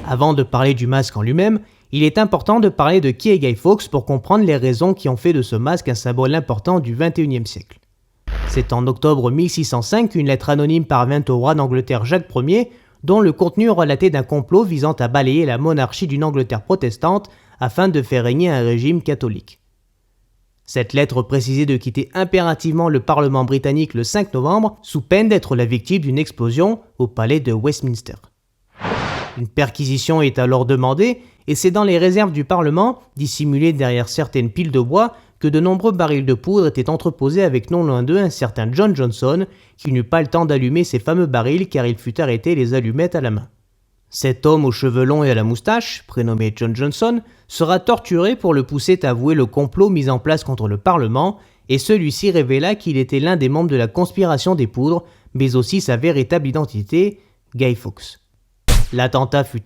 Avant de parler du masque en lui-même, il est important de parler de qui est Guy Fawkes pour comprendre les raisons qui ont fait de ce masque un symbole important du XXIe siècle. C'est en octobre 1605 qu'une lettre anonyme parvint au roi d'Angleterre Jacques Ier, dont le contenu relatait d'un complot visant à balayer la monarchie d'une Angleterre protestante afin de faire régner un régime catholique. Cette lettre précisait de quitter impérativement le Parlement britannique le 5 novembre, sous peine d'être la victime d'une explosion au palais de Westminster. Une perquisition est alors demandée, et c'est dans les réserves du Parlement, dissimulées derrière certaines piles de bois, que de nombreux barils de poudre étaient entreposés avec non loin d'eux un certain John Johnson, qui n'eut pas le temps d'allumer ces fameux barils car il fut arrêté les allumettes à la main. Cet homme aux cheveux longs et à la moustache, prénommé John Johnson, sera torturé pour le pousser à avouer le complot mis en place contre le Parlement, et celui-ci révéla qu'il était l'un des membres de la conspiration des poudres, mais aussi sa véritable identité, Guy Fawkes. L'attentat fut